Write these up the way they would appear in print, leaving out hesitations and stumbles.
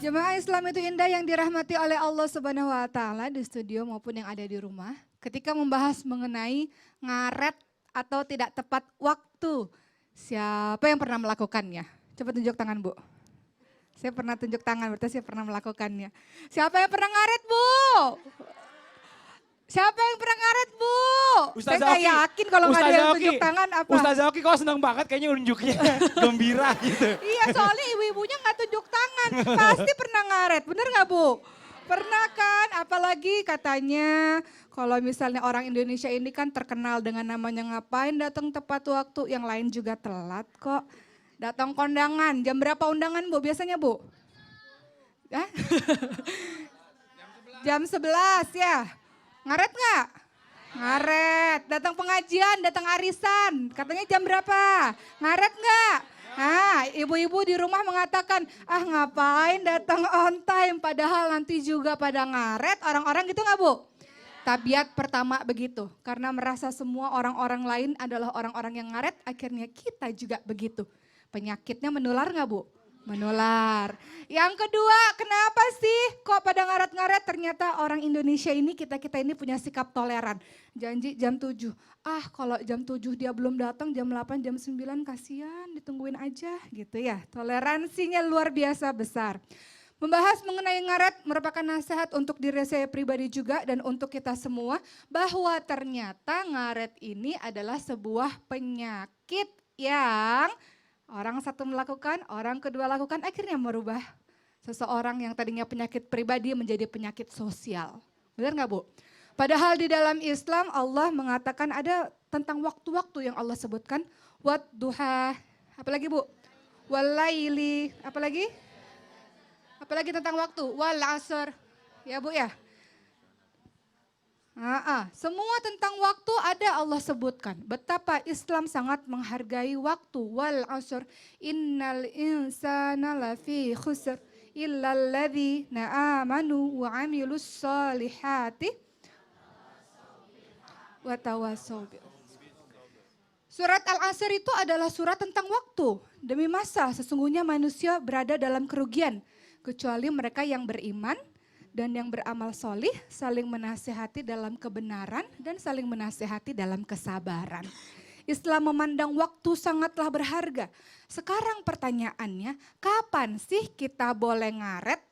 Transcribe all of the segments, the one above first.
Jemaah Islam itu indah yang dirahmati oleh Allah Subhanahu wa taala di studio maupun yang ada di rumah. Ketika membahas mengenai ngaret atau tidak tepat waktu. Siapa yang pernah melakukannya? Coba tunjuk tangan, Bu. Saya pernah tunjuk tangan, berarti saya pernah melakukannya. Siapa yang pernah ngaret, Bu? Siapa yang pernah ngaret, Bu? Saya nggak yakin kalau nggak ada yang tunjuk tangan apa. Ustazah Oki kok senang banget kayaknya unjuknya gembira gitu. Iya, soalnya ibu-ibunya nggak tunjuk tangan. Pasti pernah ngaret, bener nggak, Bu? Pernah kan, apalagi katanya kalau misalnya orang Indonesia ini kan terkenal dengan namanya ngapain datang tepat waktu, yang lain juga telat kok. Datang kondangan, jam berapa undangan, Bu, biasanya, Bu? Hah? Jam 11 ya. Ngaret nggak? Ngaret. Datang pengajian, datang arisan. Katanya jam berapa? Ngaret nggak? Nah, ibu-ibu di rumah mengatakan, ah ngapain datang on time, padahal nanti juga pada ngaret, orang-orang gitu nggak, Bu? Tabiat pertama begitu, karena merasa semua orang-orang lain adalah orang-orang yang ngaret, akhirnya kita juga begitu. Penyakitnya menular nggak, Bu? Menular. Yang kedua, kenapa sih kok pada ngaret-ngaret? Ternyata orang Indonesia ini, kita-kita ini punya sikap toleran. Janji jam 7. Ah, kalau jam 7 dia belum datang, jam 8, jam 9 kasihan, ditungguin aja gitu ya. Toleransinya luar biasa besar. Membahas mengenai ngaret merupakan nasihat untuk diri saya pribadi juga dan untuk kita semua. Bahwa ternyata ngaret ini adalah sebuah penyakit yang orang satu melakukan, orang kedua lakukan, akhirnya merubah seseorang yang tadinya penyakit pribadi menjadi penyakit sosial. Benar nggak, Bu? Padahal di dalam Islam Allah mengatakan ada tentang waktu-waktu yang Allah sebutkan. Wadduha, apalagi, Bu? Walaili, apalagi? Apalagi tentang waktu? Wal asr, ya, Bu ya? Semua tentang waktu ada Allah sebutkan. Betapa Islam sangat menghargai waktu. Wal asr innal insana lafi khusr illal ladzina amanu wa amilus solihati wa tawassaw. Surat Al-Asr itu adalah surat tentang waktu. Demi masa sesungguhnya manusia berada dalam kerugian kecuali mereka yang beriman dan yang beramal solih, saling menasehati dalam kebenaran dan saling menasehati dalam kesabaran. Islam memandang waktu sangatlah berharga. Sekarang pertanyaannya, kapan sih kita boleh ngaret?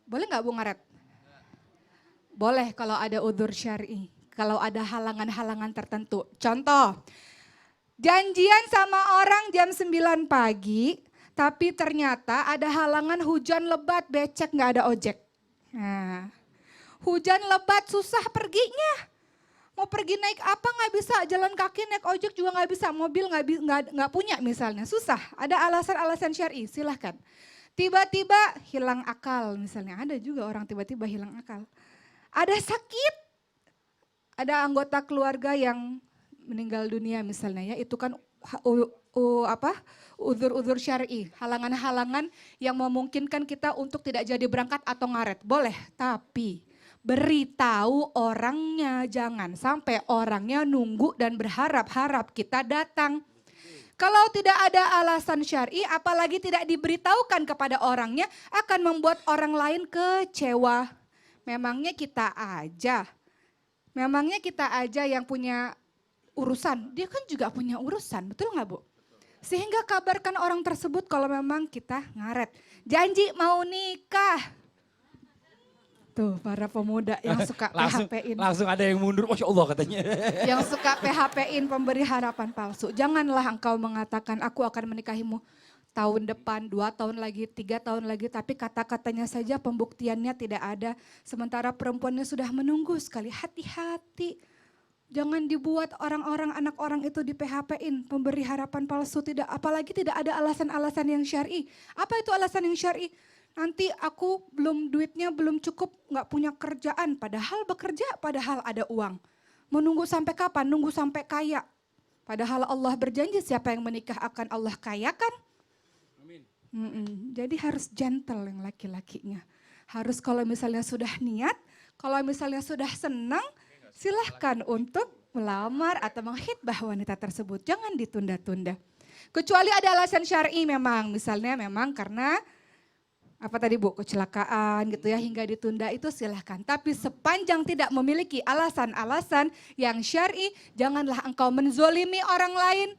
Boleh nggak, Bu, ngaret? Boleh kalau ada udzur syar'i, kalau ada halangan-halangan tertentu. Contoh, janjian sama orang jam 9 pagi, tapi ternyata ada halangan hujan lebat, becek nggak ada ojek. Nah, hujan lebat susah perginya. Mau pergi naik apa nggak bisa, jalan kaki naik ojek juga nggak bisa, mobil nggak punya misalnya, susah. Ada alasan-alasan syar'i, silahkan. Tiba-tiba hilang akal misalnya, ada juga orang tiba-tiba hilang akal. Ada sakit, ada anggota keluarga yang meninggal dunia misalnya ya, itu kan udzur-udzur syar'i, halangan-halangan yang memungkinkan kita untuk tidak jadi berangkat atau ngaret. Boleh, tapi beritahu orangnya, jangan sampai orangnya nunggu dan berharap-harap kita datang. Kalau tidak ada alasan syar'i, apalagi tidak diberitahukan kepada orangnya, akan membuat orang lain kecewa. Memangnya kita aja yang punya urusan, dia kan juga punya urusan, betul nggak, Bu? Sehingga kabarkan orang tersebut kalau memang kita ngaret. Janji mau nikah. Tuh para pemuda yang suka PHP-in. Langsung ada yang mundur, Masya Allah katanya. Yang suka PHP-in pemberi harapan palsu. Janganlah engkau mengatakan aku akan menikahimu tahun depan, 2 tahun lagi, 3 tahun lagi. Tapi kata-katanya saja pembuktiannya tidak ada. Sementara perempuannya sudah menunggu sekali, hati-hati. Jangan dibuat orang-orang, anak orang itu di PHP-in, pemberi harapan palsu, tidak, apalagi tidak ada alasan-alasan yang syar'i. Apa itu alasan yang syar'i? Nanti aku duitnya belum cukup, nggak punya kerjaan, padahal bekerja, padahal ada uang. Menunggu sampai kapan? Nunggu sampai kaya. Padahal Allah berjanji siapa yang menikah akan Allah kayakan. Amin. Jadi harus gentle yang laki-lakinya. Harus kalau misalnya sudah niat, kalau misalnya sudah senang, silahkan untuk melamar atau menghitbah wanita tersebut. Jangan ditunda-tunda. Kecuali ada alasan syar'i memang. Misalnya memang karena apa tadi Bu, kecelakaan gitu ya hingga ditunda itu silahkan. Tapi sepanjang tidak memiliki alasan-alasan yang syar'i, janganlah engkau menzolimi orang lain.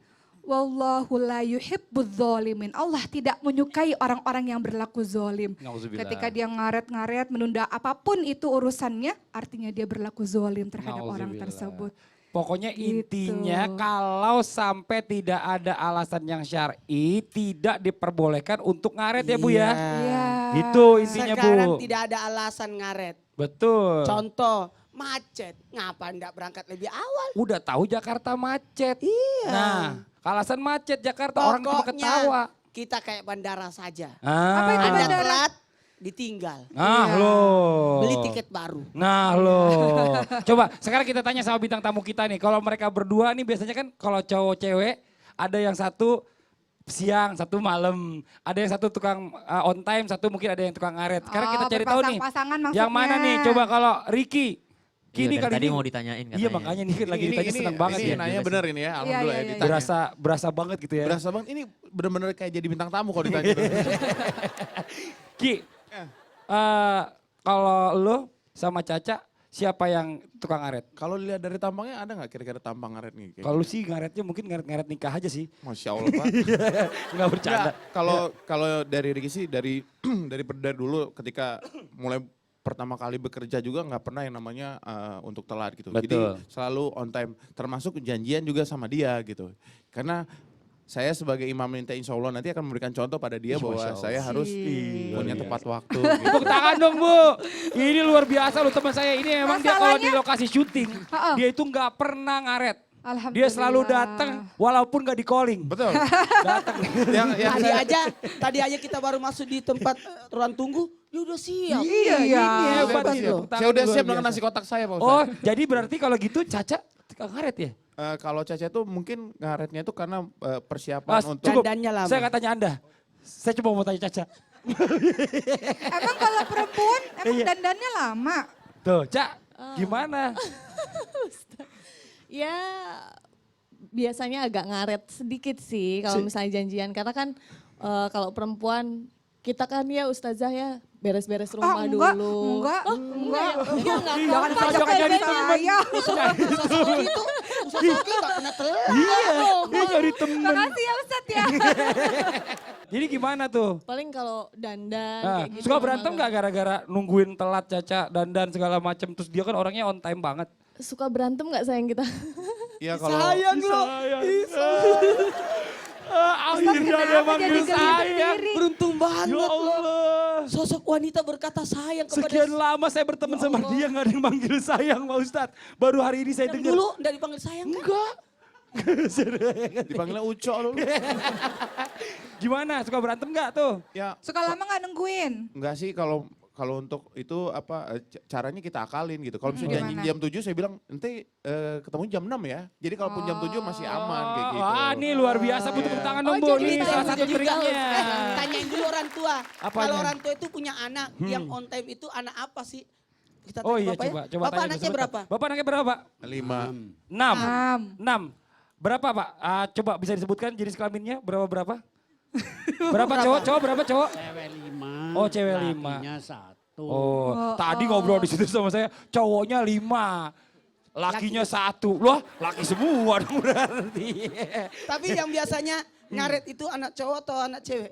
Wallahu la yuhibbudz zalimin. Allah tidak menyukai orang-orang yang berlaku zolim. Nauzubillah. Ketika dia ngaret-ngaret menunda apapun itu urusannya, artinya dia berlaku zolim terhadap orang Nauzubillah. tersebut. Pokoknya Gitu. intinya kalau sampai tidak ada alasan yang syar'i, tidak diperbolehkan untuk ngaret ya Bu ya. Iya. Gitu intinya Sekarang Bu. tidak ada alasan ngaret. Betul. Contoh, macet. Ngapa enggak berangkat lebih awal? Udah tahu Jakarta macet. Iya. Nah, alasan macet Jakarta orang cuma ketawa. Kita kayak bandara saja. Apa itu Ah, Anda bandara? telat, ditinggal. nah Iya. loh. Beli tiket baru. Nah loh. Coba sekarang kita tanya sama bintang tamu kita nih. Kalau mereka berdua nih biasanya kan kalau cowok cewek ada yang satu siang, satu malam. Ada yang satu tukang on time, satu mungkin ada yang tukang ngaret. Sekarang Oh, kita cari tahu nih. berpasang-pasangan Yang mana maksudnya. nih? Coba kalau Ricky. Iya, Kini dari kali tadi ini. mau ditanyain katanya. Iya makanya nih lagi ditanya senang banget ini ya. nanya bener ini ya, alhamdulillah iya, ya iya. ditanya. Berasa banget gitu ya. Berasa banget, ini bener-bener kayak jadi bintang tamu kalau ditanya. Ki, kalau lo sama Caca siapa yang tukang ngaret? Kalau dilihat dari tampangnya ada nggak kira-kira tampang ngaret nih? Kayak Kalau lu sih ngaretnya mungkin ngaret-ngaret nikah aja sih. Masya Allah Pak. Nggak bercanda. Nggak, kalau dari Ricky sih dari dulu ketika mulai pertama kali bekerja juga nggak pernah yang namanya untuk telat gitu. Betul. Jadi selalu on time. Termasuk janjian juga sama dia gitu. Karena saya sebagai imam minta insya Allah nanti akan memberikan contoh pada dia bahwa Masya Allah. saya harus punya biasa. tepat waktu. Gitu. Tepuk tangan dong Bu. Ini luar biasa loh teman saya. Ini emang dia kalau di Masalahnya- lokasi syuting. Ha-ha. Dia itu nggak pernah ngaret. Dia Alhamdulillah. selalu datang walaupun nggak di calling. Betul. Datang. yang Tadi aja kita baru masuk di tempat ruang tunggu, dia udah siap. Iya, ini hebat Hebat nih. loh. Tepuk tangan saya udah luar siap dengan biasa. nasi kotak saya Pak Ustadz. Oh, jadi berarti kalau gitu Caca tukang ngaret ya? Kalau Caca tuh mungkin ngaretnya itu karena persiapan untuk cukup. Dandannya lama. Saya nggak tanya Anda. Saya cuma mau tanya Caca. Emang kalau perempuan emang Iya. dandannya lama. Tuh, Cak, gimana? Ya biasanya agak ngaret sedikit sih kalau misalnya janjian. Karena kan kalau perempuan kita kan ya ustazah ya beres-beres rumah enggak, dulu. enggak. Jangan Jangan jadi saya. Itu Ustaz Oki gak pernah telat. Iya, dia jadi temen. Makasih ya Ustadz ya. Jadi gimana tuh? Paling kalau dandan Nah, kayak gitu. suka emang berantem agak- nggak gara-gara nungguin telat Caca dandan segala macem, terus dia kan orangnya on time banget. Suka berantem gak sayang kita? ya kalau Sayang lo. Akhirnya dia kenapa manggil jadi geli sayang. sendiri? Beruntung Ya banget lo. Allah. Sosok wanita berkata sayang kepada Sekian lama saya berteman sama dia nggak ada yang manggil sayang Pak Ustadz. Baru hari ini saya Yang dengar. dulu dari dipanggil sayang kan? Enggak. dipanggilnya Uco lu. Gimana? Suka berantem nggak tuh? Ya Suka lama gak nungguin? enggak sih kalau untuk itu apa caranya kita akalin gitu. Kalau misalnya janji Gimana? jam 7 saya bilang nanti ketemu jam 6 ya. Jadi kalaupun jam 7 masih aman kayak gitu. Wah, ini luar biasa Bu, tepuk tangan dong Bu. jadi Ini tahu, salah satu jadi triknya. tahu. Tanyain dulu orang tua. Apanya? Kalau orang tua itu punya anak, yang on time itu anak apa sih? Kita Oh tanya iya Bapak ya. coba Bapak tanya anaknya sebentar. berapa? Bapak anaknya berapa Pak? 5. 6. Berapa Pak? Coba bisa disebutkan jenis kelaminnya berapa? Berapa cowok? Cowok berapa cowok? Cewek 5. Oh, cewek 5. Lakinya 1. Oh, tadi ngobrol di situ sama saya, cowoknya 5. Lakinya 1. Loh, laki semua dong berarti. Tapi yang biasanya ngaret itu anak cowok atau anak cewek?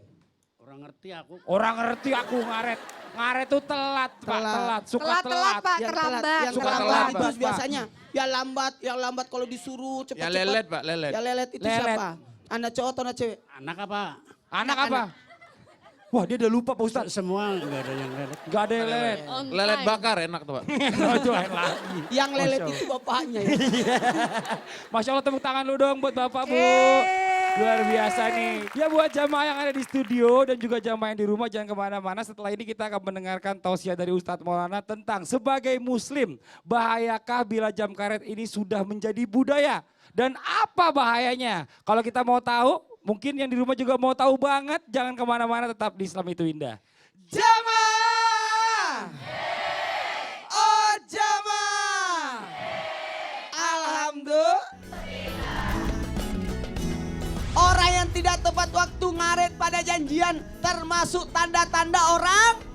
Orang ngerti aku. Orang ngerti aku ngaret. Ngaret tuh telat, Pak, telat. Suka Telat Pak, Yang terlambat. yang Suka terlambat telat, itu Pak. biasanya yang lambat kalau disuruh cepat-cepat. Ya lelet Pak, lelet. Ya lelet itu Lelet. siapa? Anak cowok atau anak cewek? Anak apa? Anak apa? Wah, dia udah lupa Pak Ustadz. Semua enggak ada yang lelet. Gak ada yang lelet. On Lelet time. bakar enak tuh Pak. Itu lain lagi. Yang lelet itu bapaknya ya. Masya Allah tepuk tangan lu dong buat Bapak Bu. Luar biasa nih. Ya buat jamaah yang ada di studio dan juga jamaah yang di rumah jangan kemana-mana. Setelah ini kita akan mendengarkan tausiah dari Ustadz Maulana tentang sebagai muslim. Bahayakah bila jam karet ini sudah menjadi budaya? Dan apa bahayanya? Kalau kita mau tahu, mungkin yang di rumah juga mau tahu banget. Jangan kemana-mana, tetap di Islam Itu Indah. Jamaah! Oh jamaah! Alhamdulillah. Orang yang tidak tepat waktu, ngaret pada janjian, termasuk tanda-tanda orang